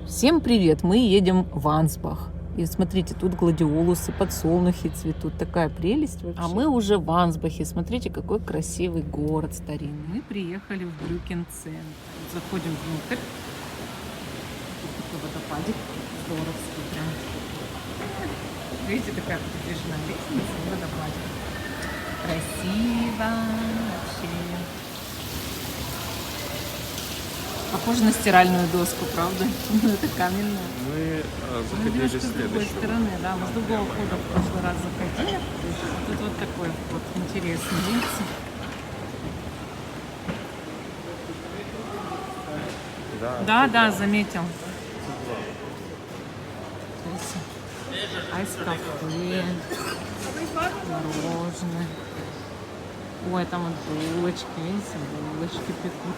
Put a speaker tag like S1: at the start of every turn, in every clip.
S1: Всем привет! Мы едем в Ансбах. И смотрите, тут гладиолусы, подсолнухи цветут. Такая прелесть вообще. А мы уже в Ансбахе. Смотрите, какой красивый город старинный. Мы приехали в Брюкен-центр. Заходим внутрь. Тут такой водопадик здоровский прям. Видите, такая подвижная лестница и водопадик. Красиво вообще. Похоже на стиральную доску, правда? Это каменная.
S2: Мы заходили с
S1: другой стороны, да, мы с другого входа в прошлый раз заходили. Тут вот такой вот интересный, видите? Да, заметил. Айс-кафе, мороженое. Ой, там вот булочки, видите, булочки пекут.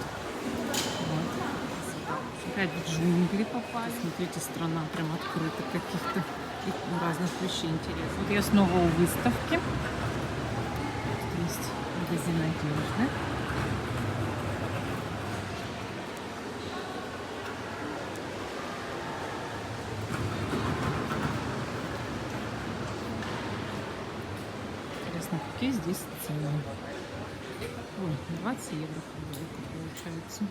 S1: Опять в джунгли попали. Смотрите, страна прям открыта каких-то разных вещей интересных. Вот я снова у выставки. Тут есть магазин одежды. Интересно, какие здесь цены? Ой, 20 евро получается.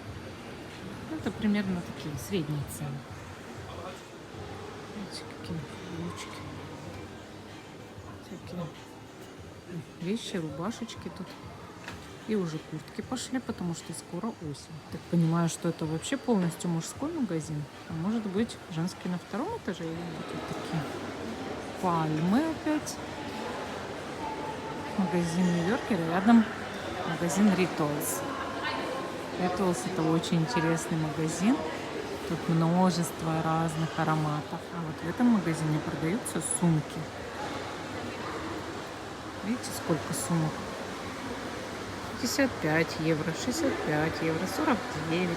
S1: Это примерно такие средние цены. Видите, какие ручки. Всякие вещи, рубашечки тут. И уже куртки пошли, потому что скоро осень. Так понимаю, что это вообще полностью мужской магазин. А может быть, женский на втором этаже или нет? Вот такие пальмы опять. Магазин Нью-Йоркер, рядом магазин Rituals. Rituals — это очень интересный магазин. Тут множество разных ароматов. А вот в этом магазине продаются сумки. Видите, сколько сумок? 55 евро, 65 евро, 49.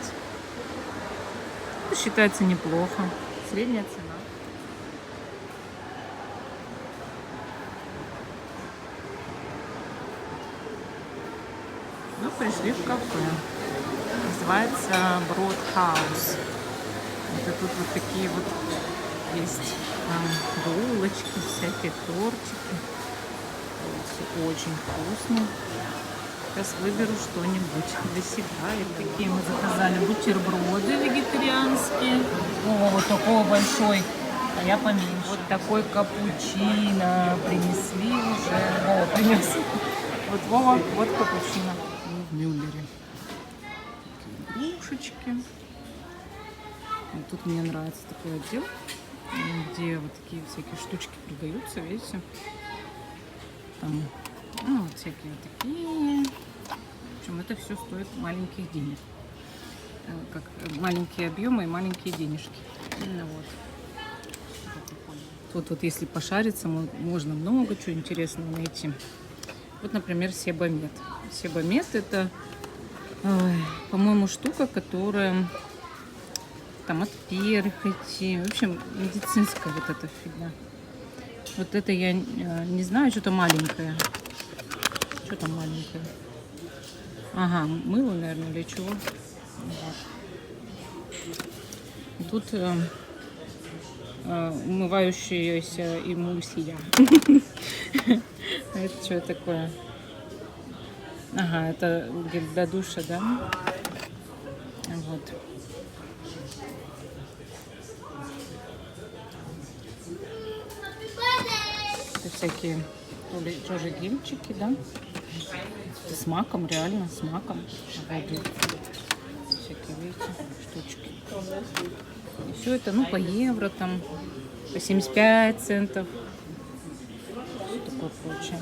S1: Это считается неплохо. Средняя цена. Ну, пришли в кафе. Называется Broadhouse. Это тут вот такие вот есть булочки, всякие тортики. Все очень вкусно. Сейчас выберу что-нибудь для себя. И такие мы заказали бутерброды вегетарианские. О, вот такой большой, а я поменьше. Вот такой капучино принесли уже. О, принесли. Вот Вова, вот капучино. В Мюллере. Игрушечки. Вот тут мне нравится такой отдел, где вот такие всякие штучки продаются, видите? Там, ну, вот всякие вот такие. В общем, это все стоит маленьких денег. Как маленькие объемы и маленькие денежки. Ну, вот. Тут вот если пошариться, можно много чего интересного найти. Вот, например, себамед. Себамед — это, по-моему, штука, которая там от перхоти. В общем, медицинская вот эта фигня. Вот это я не знаю, что-то маленькое. Что там маленькое? Ага, мыло, наверное, или чего. Вот. Тут умывающаяся эмульсия. Это что такое? Ага, это гель для душа, да? Вот. Это всякие тоже гельчики, да? С маком, реально, с маком. Всякие, видите, штучки. И все это, ну, по евро там, по 75 центов. Что такое прочее.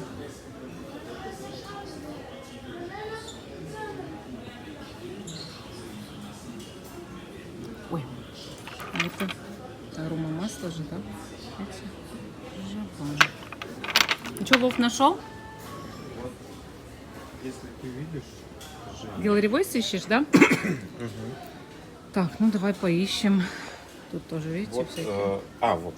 S1: Ой, а это арома масла же, да? Ну что, Вов, нашел?
S2: Если ты видишь,
S1: Gallery Voice ищешь, да? Так, ну давай поищем. Тут тоже, видите,
S2: вот,
S1: всякие.
S2: вот.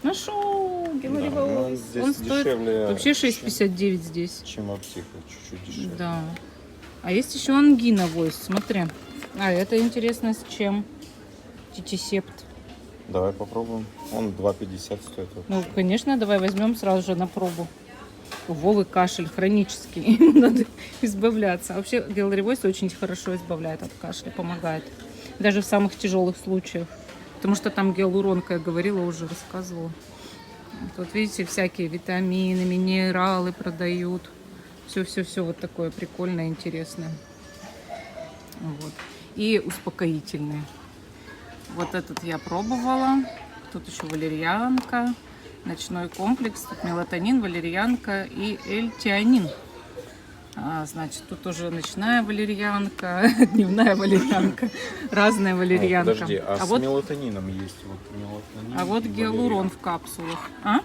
S1: Нашел Gallery
S2: Да, ну,
S1: Voice.
S2: здесь
S1: Он стоит
S2: дешевле,
S1: вообще 6,59 здесь.
S2: чем аптека, чуть-чуть дешевле.
S1: Да. А есть еще ангина Voice, смотри. А это интересно с чем? Титисепт.
S2: Давай попробуем. Он 2,50 стоит.
S1: Ну, конечно, давай возьмем сразу же на пробу. У Вовы кашель хронический, ему надо избавляться. А вообще гиалуроновый очень хорошо избавляет от кашля, помогает. Даже в самых тяжелых случаях. Потому что там гиалуронка, я говорила, уже рассказывала. Тут, видите, всякие витамины, минералы продают. Все-все-все вот такое прикольное, интересное. Вот. И успокоительные. Вот этот я пробовала. Тут еще валерьянка. Ночной комплекс. Тут мелатонин, валерьянка и L-тианин. Значит, тут уже ночная валерьянка, дневная валерьянка, разная валерьянка.
S2: Подожди, с
S1: вот,
S2: мелатонином есть вот мелатонин.
S1: а вот
S2: и
S1: гиалурон в капсулах. А?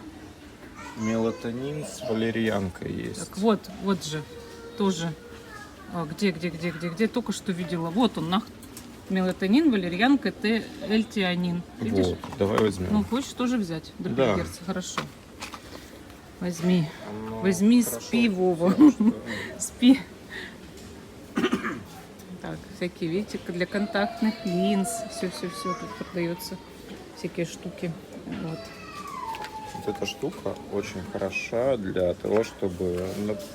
S2: Мелатонин с валерьянкой есть.
S1: Так вот же, тоже. Где? Только что видела. Вот он, мелатонин, валерьянка, L-тианин. Видишь?
S2: Вот, давай возьмем.
S1: Ну, хочешь тоже взять?
S2: Да.
S1: Допергерца, хорошо. Возьми.
S2: Ну,
S1: Возьми,
S2: хорошо.
S1: спи, Вова.
S2: Всё, что-
S1: Спи. Так, всякие, видите, для контактных линз. Все тут продается. Всякие штуки. Вот.
S2: Вот эта штука очень хороша для того, чтобы,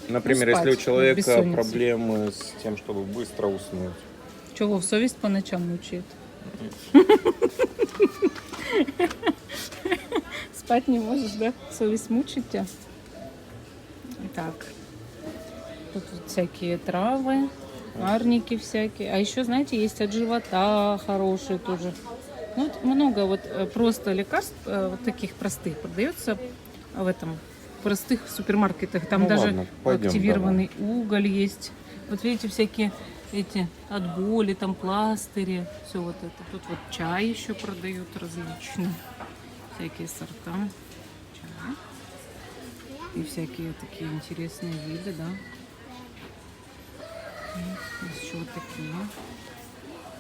S2: например,
S1: спать,
S2: если у человека
S1: бессонница.
S2: проблемы с тем, чтобы быстро уснуть.
S1: Чего, совесть по ночам мучает? Спать не можешь, да? Совесть мучает тебя? Так. Тут вот всякие травы, арники всякие. А еще, знаете, есть от живота хорошие тоже. Ну, вот много вот просто лекарств, вот таких простых, продается в этом, в простых супермаркетах. Там
S2: Ну
S1: даже
S2: ладно, пойдем,
S1: активированный уголь есть. Вот видите, всякие эти от боли, там пластыри, все вот это. Тут вот чай еще продают различные, всякие сорта чая. И всякие такие интересные виды, да. Есть еще вот такие.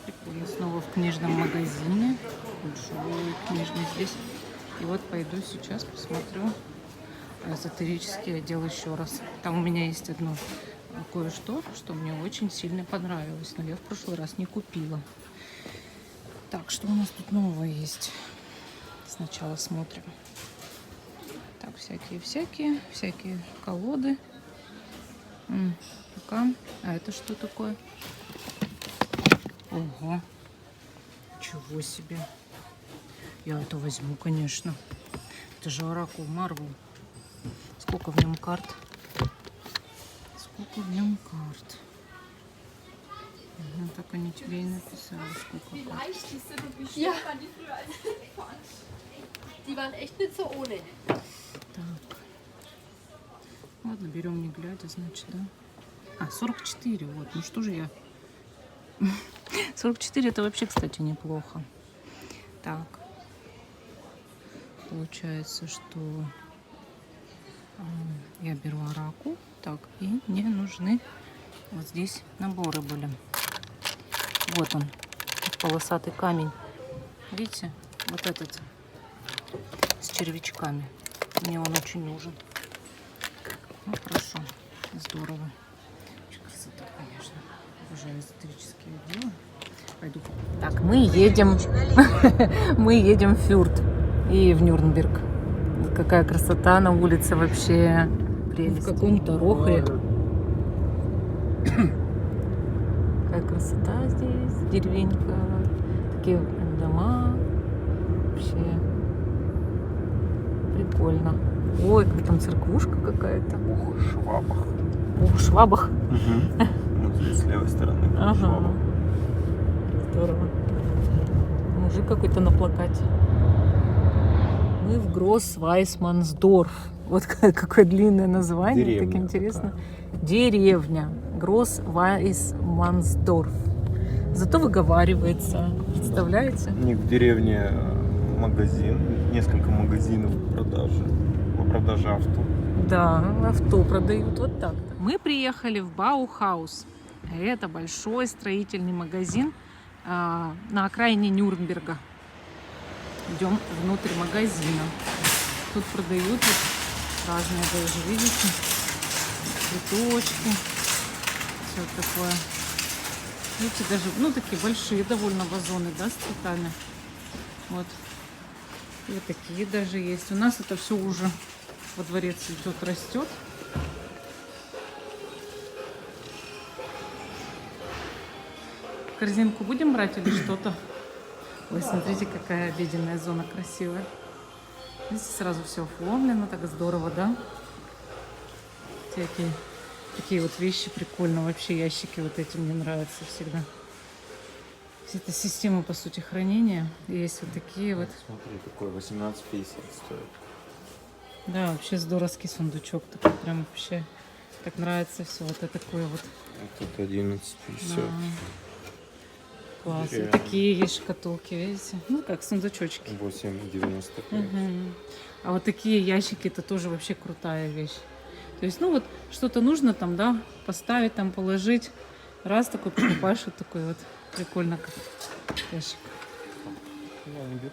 S1: Прикольно. Снова в книжном магазине. Большой книжный здесь. И вот пойду сейчас посмотрю эзотерический отдел еще раз. Там у меня есть одно кое-что, что мне очень сильно понравилось. Но я в прошлый раз не купила. Так, что у нас тут нового есть? Сначала смотрим. Так, всякие колоды. Пока. А это что такое? Ого. Чего себе. Я это возьму, конечно. Это же оракул Марвел. Сколько в нем карт? Сколько в нем карт? Ну, так они тебе и написали, сколько карт.
S3: Ja. Die waren echt nicht so ohne.
S1: Так. Ладно, берем не глядя, значит, да? А, 44, вот. Ну что же я... 44 это вообще, кстати, неплохо. Так. Получается, что я беру оракул. Так, и мне нужны вот здесь наборы были. Вот он, полосатый камень. Видите? Вот этот с червячками. Мне он очень нужен. Ну, хорошо. Здорово. Очень красота, конечно. Обожаю эзотерические отделы. Пойду. Так, мы едем. Мы едем в Фюрт и в Нюрнберг. Какая красота на улице вообще. Прелесть. В каком-то рохле. Какая красота здесь. Деревенька. Такие дома. Вообще прикольно. Ой, как там церквушка какая-то.
S2: Ух, Швабах.
S1: Ух, Швабах.
S2: Вот здесь с левой стороны.
S1: Ага.
S2: Швабах.
S1: Здорово. Мужик какой-то на плакате. Мы в Гросс-Вайсмансдорф. Вот какое длинное название.
S2: Деревня
S1: так интересно.
S2: такая.
S1: Деревня. Гросс-Вайсмансдорф. Зато выговаривается. Представляете?
S2: У них в деревне магазин, несколько магазинов по продаже авто.
S1: Да, авто продают вот так. Мы приехали в Баухаус. Это большой строительный магазин на окраине Нюрнберга. Идем внутрь магазина. Тут продают вот разные даже, видите, цветочки. Все такое. Видите, даже, ну, такие большие довольно вазоны, да, с цветами. Вот. И вот такие даже есть. У нас это все уже во дворе цветет, растет. Корзинку будем брать или что-то? Ой, смотрите, какая обеденная зона красивая. Здесь сразу все оформлено, так здорово, да? Всякие такие вот вещи прикольные. Вообще ящики вот эти мне нравятся всегда. Это система, по сути, хранения. Есть вот такие вот.
S2: Смотри, какой 18,50 стоит.
S1: Да, вообще здоровский сундучок. Такой прям вообще так нравится все. Вот это такое вот.
S2: А тут 11,50.
S1: Да. Класс.
S2: Реально.
S1: Вот такие есть шкатулки, видите? Ну, как сундучочки.
S2: 8,95.
S1: Мгм. А вот такие ящики, это тоже вообще крутая вещь. То есть, ну вот, что-то нужно там, да, поставить, там, положить. Раз такой покупаешь, вот такой вот. Прикольно, как ящик.
S2: Я не беру.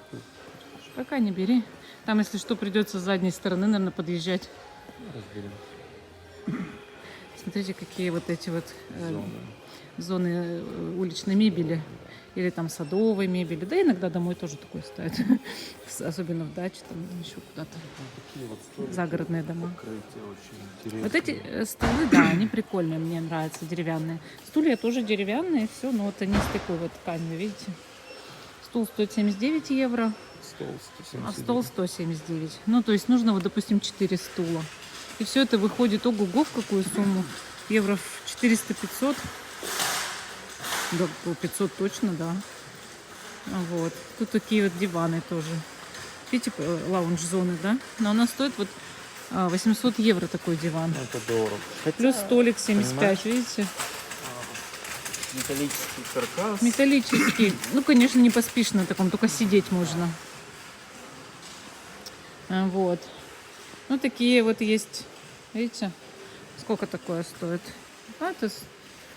S1: Пока не бери. Там, если что, придется с задней стороны, наверное, подъезжать.
S2: Разберем.
S1: Смотрите, какие вот эти вот
S2: Зоны.
S1: зоны уличной мебели. Или там садовой мебели. Да, иногда домой тоже такое ставят. Особенно в даче, там еще куда-то.
S2: Такие вот столики,
S1: Загородные дома.
S2: покрытие очень интересное.
S1: Вот эти столы, да, они прикольные, мне нравятся, деревянные. Стулья тоже деревянные, все, но вот они с такой вот тканью, видите. Стул стоит 79 евро,
S2: Стол 179.
S1: а стол 179. Ну, то есть нужно, вот, допустим, 4 стула. И все это выходит, ого-го, в какую сумму? Евро в 400-500. Да, по 500 точно, да. Вот. Тут такие вот диваны тоже. Видите, лаунж-зоны, да? Но она стоит вот 800 евро такой диван.
S2: Это дорого.
S1: Плюс столик 75,
S2: понимаешь?
S1: видите?
S2: Металлический каркас.
S1: Металлический. Ну, конечно, не поспишь на таком, только сидеть можно. Вот. Ну, такие вот есть. Видите? Сколько такое стоит? Это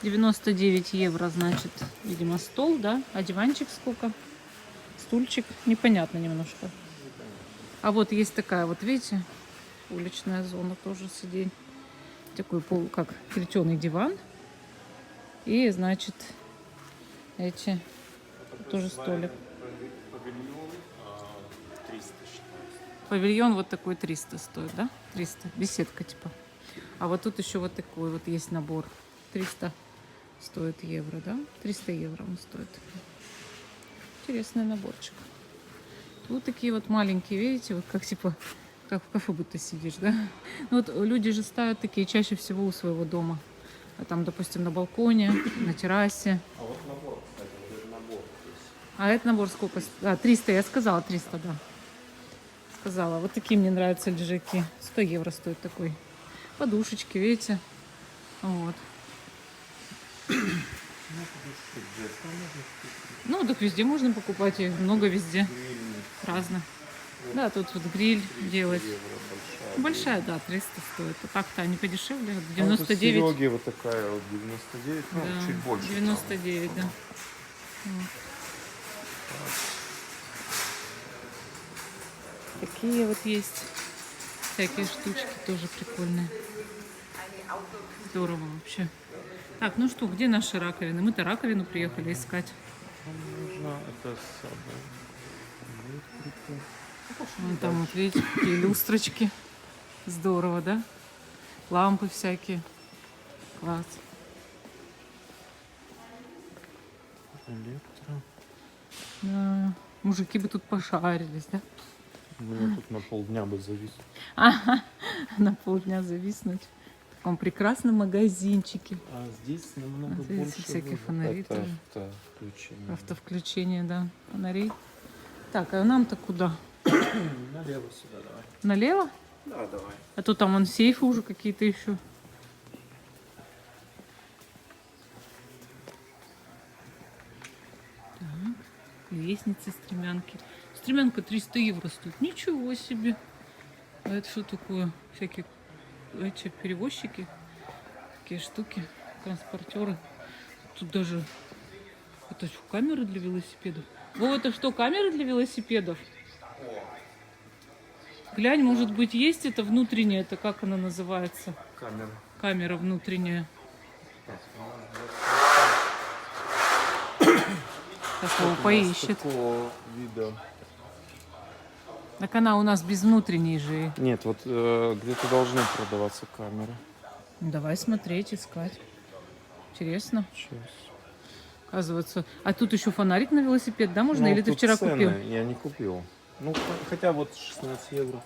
S1: 99 евро, значит, видимо, стол, да? А диванчик сколько? Стульчик. Непонятно немножко. А вот есть такая вот, видите, уличная зона тоже сиденье. Такой как плетеный диван. И, значит, эти тоже столик. Павильон вот такой 300 стоит, да? 300. Беседка типа. А вот тут еще вот такой вот есть набор. 300 стоит евро, да? 300 евро он стоит. Интересный наборчик. Вот такие вот маленькие, видите, вот как типа, как в кафе будто сидишь, да? Ну вот люди же ставят такие чаще всего у своего дома. А там, допустим, на балконе, на террасе.
S2: А вот набор, кстати, вот это набор.
S1: А этот набор сколько? 300, я сказала, 300, да. Сказала. Вот такие мне нравятся лежаки. 100 евро стоит такой. Подушечки, видите? Вот. Ну, так везде можно покупать, их много везде. Разно. Да, тут вот гриль делать. Большая, да, 300 стоит. А так-то они подешевле. 99.
S2: А вот Сереги вот такая вот 99, ну,
S1: Да,
S2: чуть больше.
S1: 99, да. Вот. Такие вот есть всякие штучки, тоже прикольные. Здорово вообще. Так, ну что, где наши раковины? Мы-то раковину приехали искать.
S2: Нужно это самое.
S1: Вон там вот, видите, какие люстрочки. Здорово, да? Лампы всякие. Класс.
S2: Электро.
S1: Да. Мужики бы тут пошарились, да?
S2: У меня тут на полдня бы завис.
S1: Ага, на полдня зависнуть. В таком прекрасном магазинчике.
S2: А здесь намного
S1: Вот видите,
S2: больше
S1: всякие
S2: выбора.
S1: фонари
S2: Это
S1: тоже.
S2: автоключение.
S1: Автовключение, да, фонарей. Так, а нам-то куда?
S2: Налево сюда давай.
S1: Налево?
S2: Да, давай.
S1: А то там вон сейфы уже какие-то еще. Так, лестницы, стремянки. Стремянка 300 евро стоит. Ничего себе. А это что такое? Всякие эти перевозчики. Такие штуки. Транспортеры. Тут даже... Это что, камеры для велосипедов? О, это что, камеры для велосипедов? Глянь, может быть, есть это внутреннее, это как она называется?
S2: Камера.
S1: Камера внутренняя. Сейчас его поищет.
S2: Такого вида.
S1: Так она у нас без внутренней же.
S2: Нет, вот где-то должны продаваться камеры.
S1: Ну, давай смотреть, искать. Интересно.
S2: Сейчас.
S1: Оказывается. А тут еще фонарик на велосипед, да, можно?
S2: Ну,
S1: Или ты
S2: тут
S1: вчера
S2: цены
S1: купил?
S2: Я не купил. Ну, хотя вот 16 евро.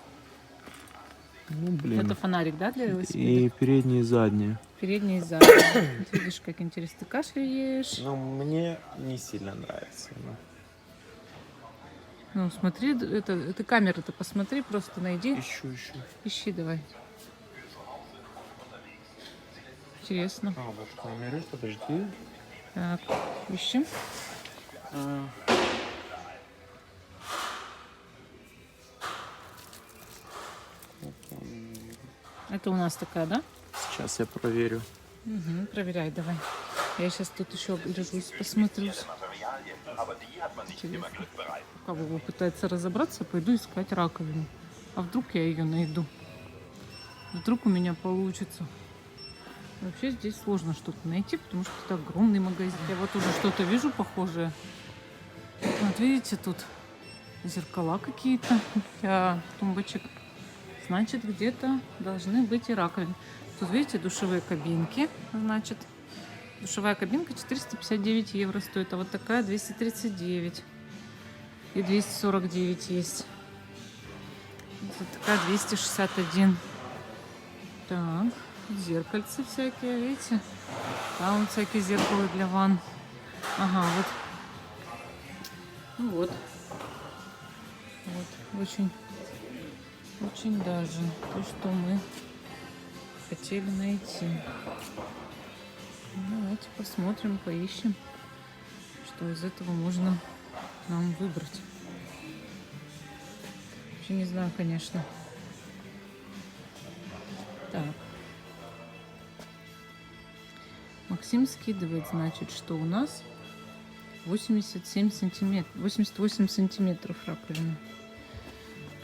S2: Ну, блин.
S1: Это фонарик, да, для велосипеда?
S2: И передние, и задние.
S1: Передний и задний. Вот видишь, как интересно. Ты кашляешь.
S2: Но мне не сильно нравится.
S1: Ну, смотри, это камеру-то посмотри, просто найди.
S2: Ищу.
S1: Ищи давай. Интересно.
S2: А, вот камеры, подожди.
S1: Так, ищем. Это у нас такая, да?
S2: Сейчас я проверю.
S1: Угу, проверяй давай. Я сейчас тут еще лежусь, посмотрю. Интересно. Пока Вова пытается разобраться, пойду искать раковину. А вдруг я ее найду? Вдруг у меня получится. Вообще здесь сложно что-то найти, потому что это огромный магазин. Я вот уже что-то вижу похожее. Вот видите, тут зеркала какие-то для тумбочек. Значит, где-то должны быть и раковины. Тут, видите, душевые кабинки. Значит, душевая кабинка 459 евро стоит, а вот такая 239. И 249 есть. Вот такая 261. Так, зеркальцы всякие, видите? Там вот всякие зеркала для ванн. Ага, вот. Ну вот. Вот, очень даже то, что мы хотели найти. Давайте посмотрим, поищем, что из этого можно нам выбрать. Вообще не знаю, конечно. Так. Максим скидывает, значит, что у нас 87 сантиметров, 88 сантиметров раковина.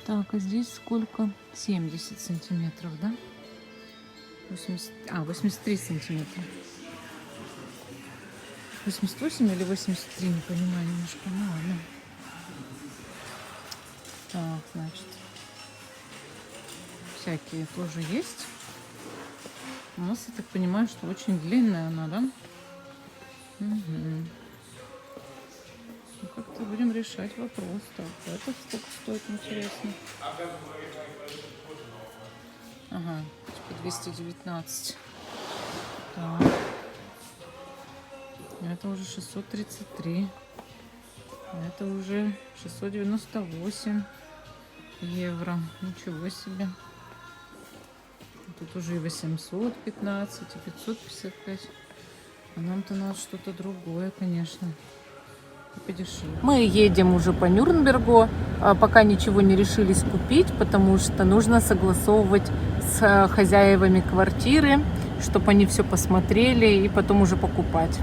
S1: Так, а здесь сколько? 70 сантиметров, да? 83 сантиметра. 88 или 83, не понимаю немножко. Ну ладно. Так, значит, всякие тоже есть. У нас, я так понимаю, что очень длинная она, да? Угу. Ну, как-то будем решать вопрос. Так, это сколько стоит, интересно? Ага, типа 219. Так. Это уже 633. Это уже 698 евро. Ничего себе. Тут уже и 815, и 555. А нам-то надо что-то другое, конечно. Подешевле. Мы едем уже по Нюрнбергу. Пока ничего не решились купить, потому что нужно согласовывать с хозяевами квартиры, чтобы они все посмотрели и потом уже покупать.